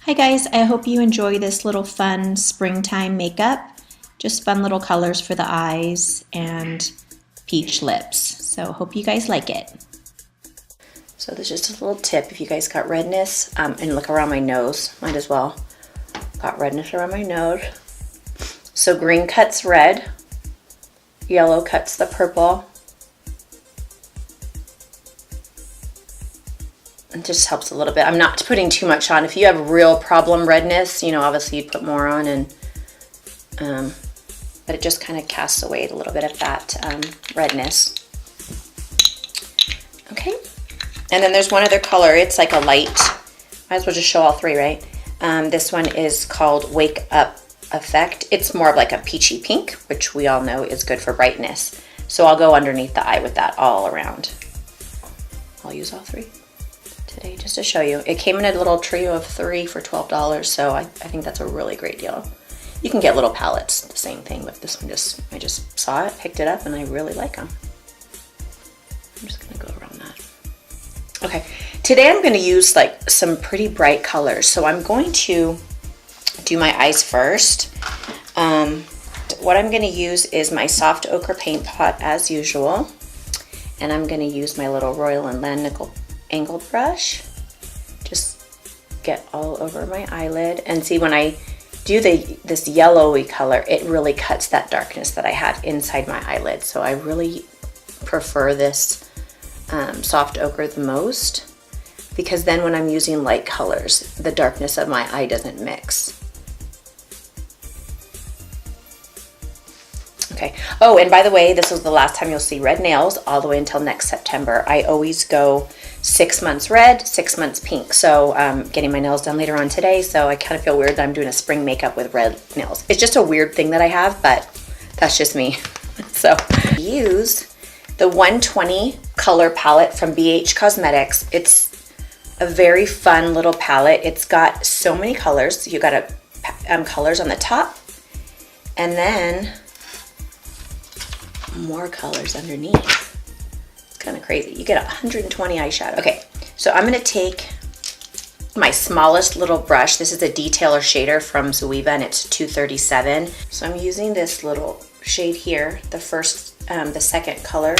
Hi guys, I hope you enjoy this little fun springtime makeup. Just fun little colors for the eyes and peach lips. So hope you guys like it. So there's just a little tip if you guys got redness, and look around my nose, might as well. Got redness around my nose. So green cuts red, yellow cuts the purple. It just helps a little bit. I'm not putting too much on. If you have real problem redness, obviously you put more on, and but it just kind of casts away a little bit of that redness. Okay, and then there's one other color. It's like a light. Might as well just show all three, right? This one is called Wake Up Effect. It's more of like a peachy pink, which we all know is good for brightness. So I'll go underneath the eye with that all around. I'll use all three today just to show you. It came in a little trio of 3 for $12, so I think that's a really great deal. You can get little palettes, the same thing, but this one I just saw it, picked it up, and I really like them. I'm just gonna go around that. Okay, today I'm gonna use like some pretty bright colors. So I'm going to do my eyes first. What I'm gonna use is my soft ochre paint pot as usual, and I'm gonna use my little Royal and Langnickel angled brush. Just get all over my eyelid, and see when I do this yellowy color, it really cuts that darkness that I have inside my eyelid. So I really prefer this soft ochre the most, because then when I'm using light colors, the darkness of my eye doesn't mix. Okay. Oh, and by the way, this is the last time you'll see red nails all the way until next September. I always go 6 months red, 6 months pink. So getting my nails done later on today, so I kind of feel weird that I'm doing a spring makeup with red nails. It's just a weird thing that I have, but that's just me. So I use the 120 color palette from BH Cosmetics. It's a very fun little palette. It's got so many colors. You got colors on the top, and then more colors underneath. It's kind of crazy. You get 120 eyeshadow. Okay, so I'm going to take my smallest little brush. This is a detailer shader from Zoeva, and it's 237. So I'm using this little shade here, the second color.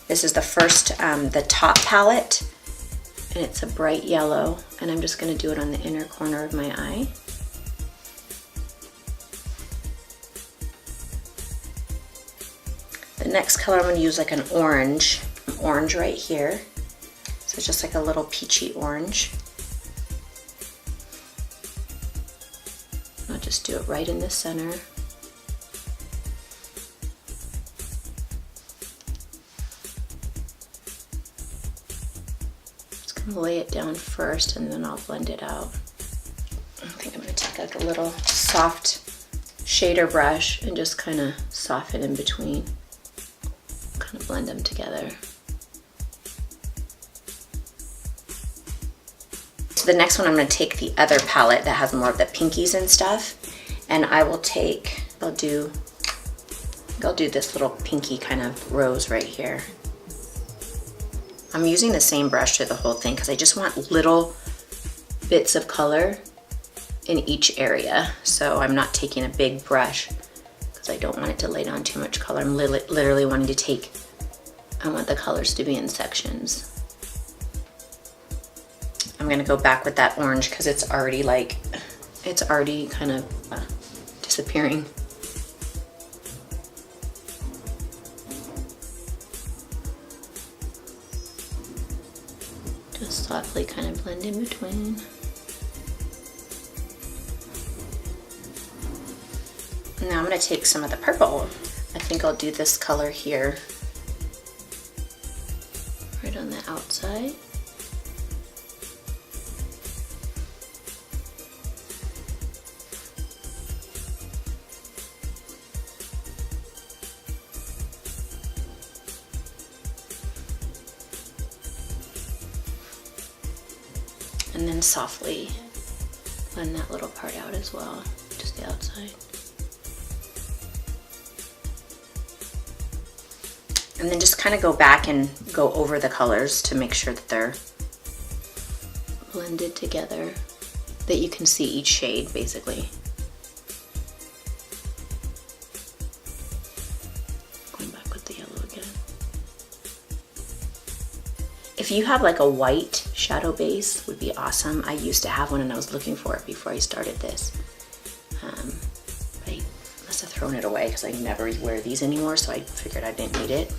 This is the first, the top palette, and it's a bright yellow, and I'm just going to do it on the inner corner of my eye. The next color I'm going to use like an orange right here. So it's just like a little peachy orange. I'll just do it right in the center. Just going to lay it down first, and then I'll blend it out. I think I'm going to take like a little soft shader brush and just kind of soften in between. Kind of blend them together. So the next one, I'm going to take the other palette that has more of the pinkies and stuff, and I'll do this little pinky kind of rose right here. I'm using the same brush through the whole thing because I just want little bits of color in each area. So I'm not taking a big brush, I don't want it to lay down too much color. I'm literally wanting to I want the colors to be in sections. I'm gonna go back with that orange because it's already kind of disappearing. Just softly kind of blend in between. Now I'm going to take some of the purple. I think I'll do this color here, right on the outside. And then softly blend that little part out as well, just the outside. And then just kind of go back and go over the colors to make sure that they're blended together. that you can see each shade basically. Going back with the yellow again. If you have like a white shadow base, would be awesome. I used to have one and I was looking for it before I started this. I must have thrown it away because I never wear these anymore, so I figured I didn't need it.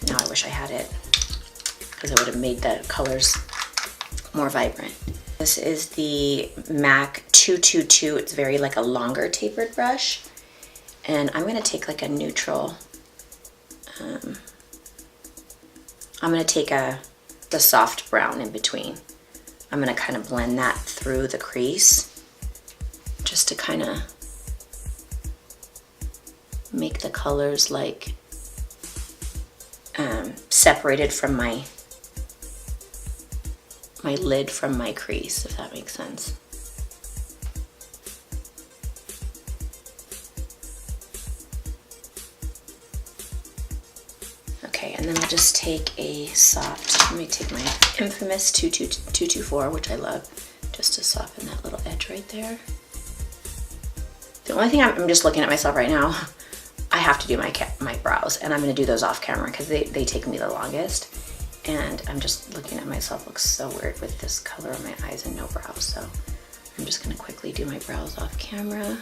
Now I wish I had it because it would have made the colors more vibrant. This is the MAC 222. It's very like a longer tapered brush. And I'm gonna take like a neutral, I'm gonna take the soft brown in between. I'm gonna kind of blend that through the crease just to kind of make the colors like separated from my lid from my crease, if that makes sense. Okay, and then I'll just take a soft, let me take my infamous 224, which I love, just to soften that little edge right there. The only thing I'm just looking at myself right now, I have to do my brows, and I'm gonna do those off camera because they take me the longest. And I'm just looking at myself, looks so weird with this color on my eyes and no brows. So I'm just gonna quickly do my brows off camera,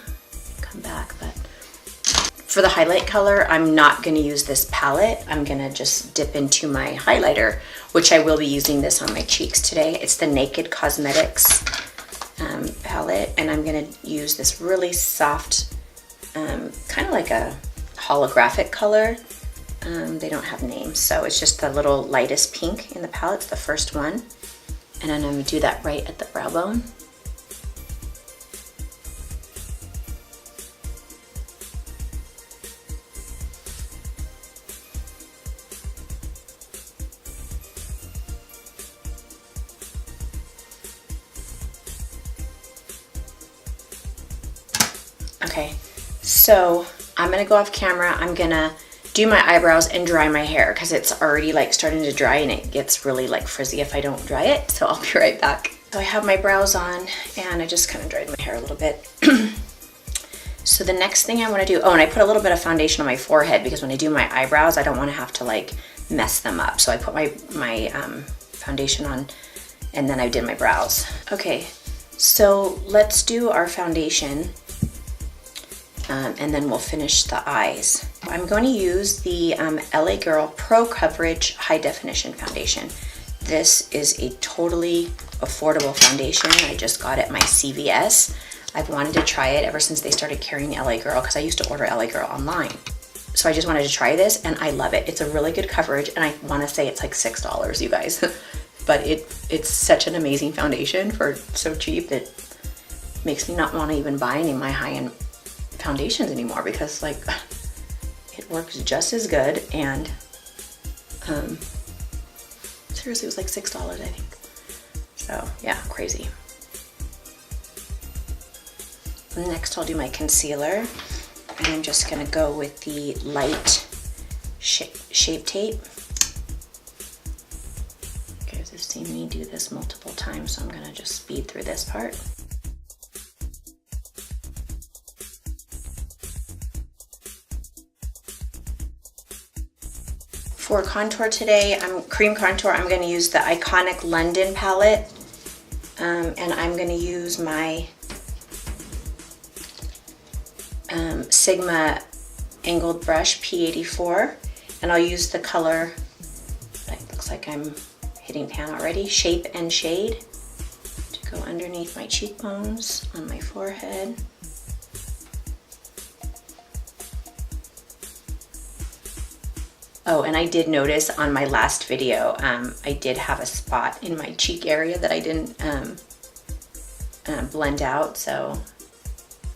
come back. But for the highlight color, I'm not gonna use this palette. I'm gonna just dip into my highlighter, which I will be using this on my cheeks today. It's the Naked Cosmetics palette, and I'm gonna use this really soft, kind of like a holographic color. They don't have names, so it's just the little lightest pink in the palette. It's the first one. And then I'm gonna do that right at the brow bone. Okay, so I'm gonna go off camera. I'm gonna do my eyebrows and dry my hair because it's already like starting to dry and it gets really like frizzy if I don't dry it. So I'll be right back. So I have my brows on and I just kind of dried my hair a little bit. So the next thing I want to do, oh, and I put a little bit of foundation on my forehead because when I do my eyebrows, I don't want to have to like mess them up. So I put my foundation on and then I did my brows. Okay, so let's do our foundation. And then we'll finish the eyes. I'm going to use the LA Girl Pro Coverage High Definition Foundation. This is a totally affordable foundation. I just got it at my CVS. I've wanted to try it ever since they started carrying LA Girl because I used to order LA Girl online. So I just wanted to try this and I love it. It's a really good coverage and I want to say it's like $6, you guys. But it's such an amazing foundation for so cheap that makes me not want to even buy any of my high-end foundations anymore because like it works just as good. And seriously, it was like $6, I think. So yeah, crazy. Next I'll do my concealer and I'm just gonna go with the light Shape Tape. You guys have seen me do this multiple times, so I'm gonna just speed through this part. For contour today, cream contour, I'm going to use the Iconic London palette, and I'm going to use my Sigma angled brush P84, and I'll use the color, it looks like I'm hitting pan already, Shape and Shade, to go underneath my cheekbones, on my forehead. Oh, and I did notice on my last video, I did have a spot in my cheek area that I didn't blend out. So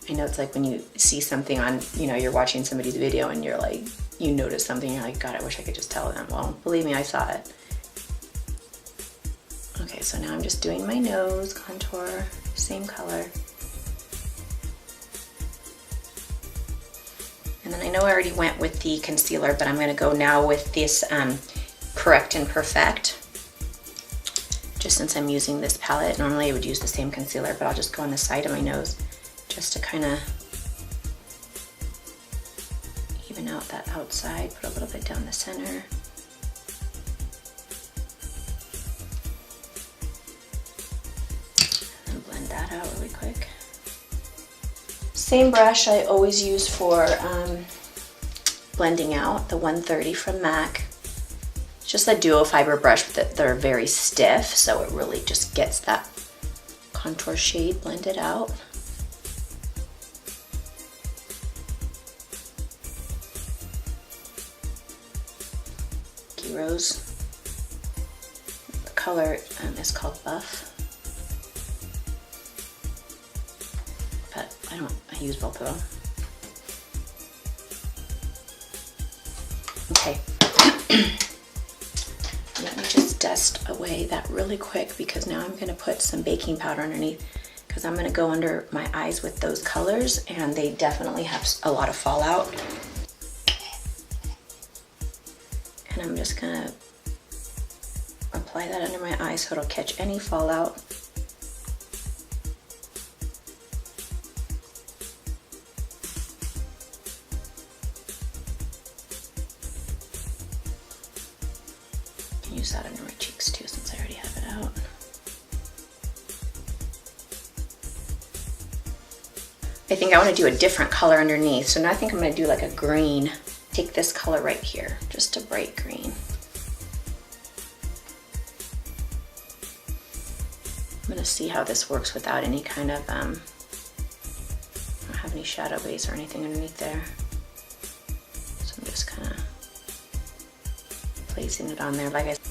I know it's like when you see something on, you're watching somebody's video and you're like, you notice something, you're like, God, I wish I could just tell them. Well, believe me, I saw it. Okay, so now I'm just doing my nose contour, same color. And then I know I already went with the concealer, but I'm going to go now with this Correct and Perfect, just just since I'm using this palette. Normally I would use the same concealer, but I'll just go on the side of my nose just to kind of even out that outside, put a little bit down the center. And then blend that out really quick. Same brush I always use for blending out, the 130 from MAC. It's just a duo fiber brush that they're very stiff, so it really just gets that contour shade blended out. Rose. The color is called Buff, but I use both of them. Okay, let me just dust away that really quick because now I'm going to put some baking powder underneath because I'm going to go under my eyes with those colors and they definitely have a lot of fallout. And I'm just gonna apply that under my eye so it'll catch any fallout. I can use that under my cheeks too since I already have it out. I think I want to do a different color underneath, so now I think I'm going to do like a green. Take this color right here, just a bright green. I'm gonna see how this works without any kind of, I don't have any shadow base or anything underneath there. So I'm just kind of placing it on there. Like I said,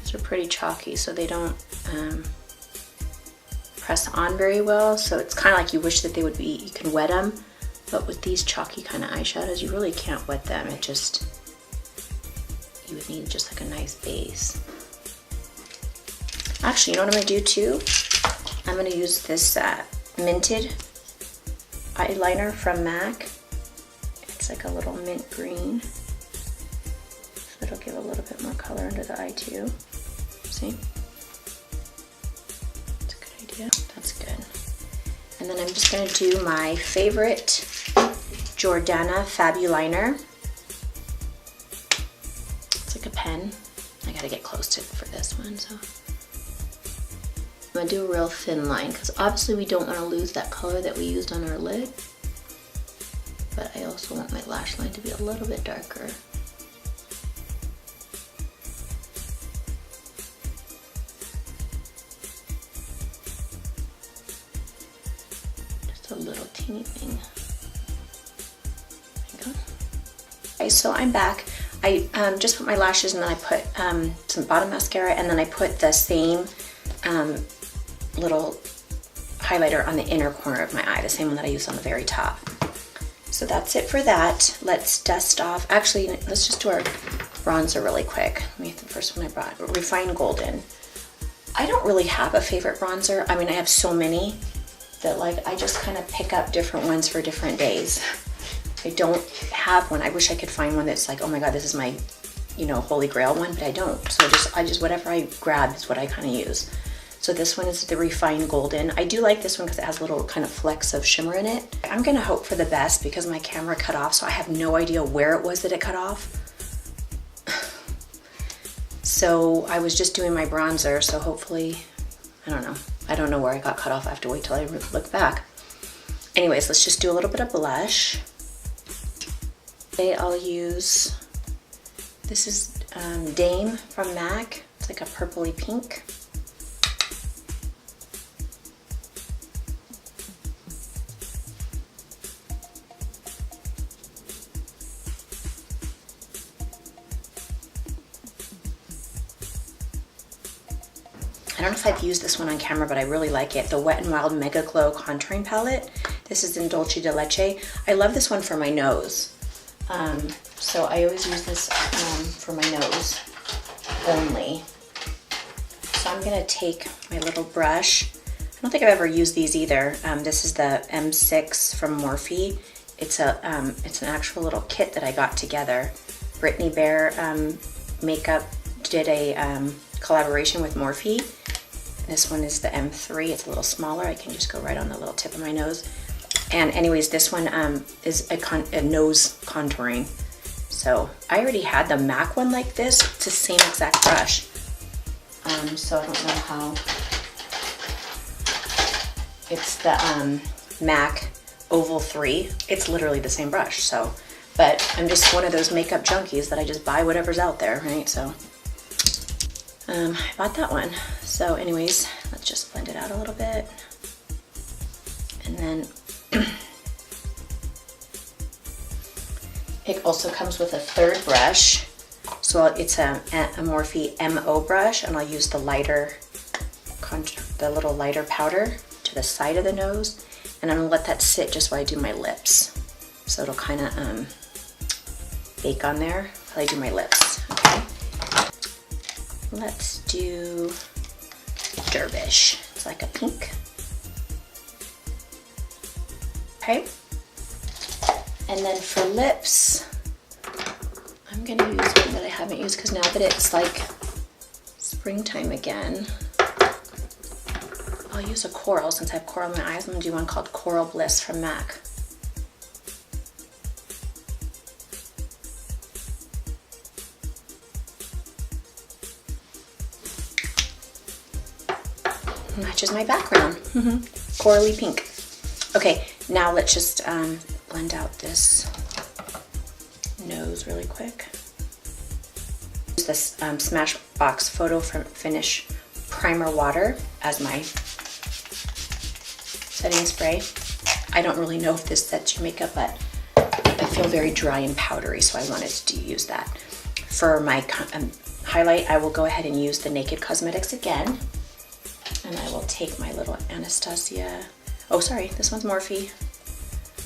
these are pretty chalky, so they don't press on very well. So it's kind of like you wish that they would be, you can wet them. But with these chalky kind of eyeshadows, you really can't wet them. It just, you would need just like a nice base. Actually, you know what I'm gonna do too? I'm gonna use this Minted eyeliner from MAC. It's like a little mint green. So it'll give a little bit more color under the eye too. See? That's a good idea. That's good. And then I'm just gonna do my favorite Jordana Fabuliner. It's like a pen. I gotta get close to it for this one, so. I'm gonna do a real thin line because obviously we don't want to lose that color that we used on our lid. But I also want my lash line to be a little bit darker. Just a little teeny thing. Okay, so I'm back. I just put my lashes and then I put some bottom mascara and then I put the same little highlighter on the inner corner of my eye, the same one that I used on the very top. So that's it for that. Let's dust off. Actually, let's just do our bronzer really quick. Let me get the first one I brought, Refined Golden. I don't really have a favorite bronzer. I mean, I have so many that like I just kind of pick up different ones for different days. I don't have one. I wish I could find one that's like, oh my God, this is my, you know, holy grail one, but I don't. So I just whatever I grab is what I kind of use. So this one is the Refined Golden. I do like this one because it has a little kind of flecks of shimmer in it. I'm gonna hope for the best because my camera cut off, so I have no idea where it was that it cut off. So I was just doing my bronzer, so hopefully, I don't know. I don't know where I got cut off. I have to wait till I look back. Anyways, let's just do a little bit of blush. Today I'll use, this is Dame from MAC. It's like a purpley pink. I don't know if I've used this one on camera, but I really like it. The Wet n Wild Mega Glow Contouring Palette. This is in Dolce de Leche. I love this one for my nose. So I always use this for my nose only. So I'm gonna take my little brush. I don't think I've ever used these either. This is the M6 from Morphe. It's an actual little kit that I got together. Brittany Bear makeup did a collaboration with Morphe. This one is the M3. It's a little smaller. I can just go right on the little tip of my nose. And anyways, this one is a nose contouring. So I already had the MAC one like this. It's the same exact brush. So I don't know how. It's the MAC Oval 3. It's literally the same brush. So, but I'm just one of those makeup junkies that I just buy whatever's out there, right? So I bought that one. So anyways, let's just blend it out a little bit. And then it also comes with a third brush. So it's a Morphe MO brush, and I'll use the lighter, the little lighter powder to the side of the nose. And I'm gonna let that sit just while I do my lips. So it'll kind of bake on there while I do my lips, okay? Let's do Dervish. It's like a pink. Okay. And then for lips, I'm gonna use one that I haven't used because now that it's like springtime again, I'll use a coral. Since I have coral in my eyes, I'm gonna do one called Coral Bliss from MAC. Matches my background. Corally pink. Okay, now let's just blend out this nose really quick. Use this Smashbox Photo Finish Primer Water as my setting spray. I don't really know if this sets your makeup, but I feel very dry and powdery, so I wanted to use that. For my highlight, I will go ahead and use the Naked Cosmetics again. And I will take my little Anastasia, oh sorry, this one's Morphe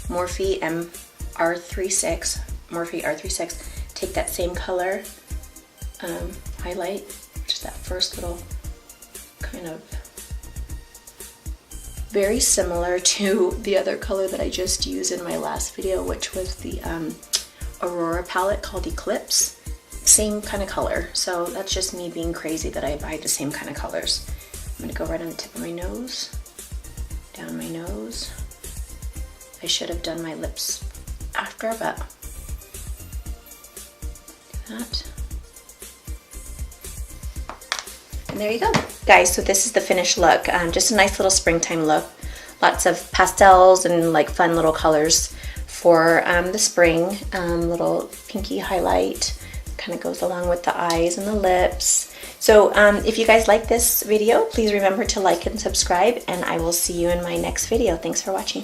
R36, Morphe R36. Take that same color, highlight, just that first little kind of, very similar to the other color that I just used in my last video, which was the Aurora palette called Eclipse. Same kind of color, so that's just me being crazy that I buy the same kind of colors. I'm gonna go right on the tip of my nose, down my nose. I should have done my lips after, but do that. And there you go. Guys, so this is the finished look. Just a nice little springtime look. Lots of pastels and like fun little colors for the spring. Little pinky highlight. Kind of goes along with the eyes and the lips. So if you guys like this video, please remember to like and subscribe, and I will see you in my next video. Thanks for watching.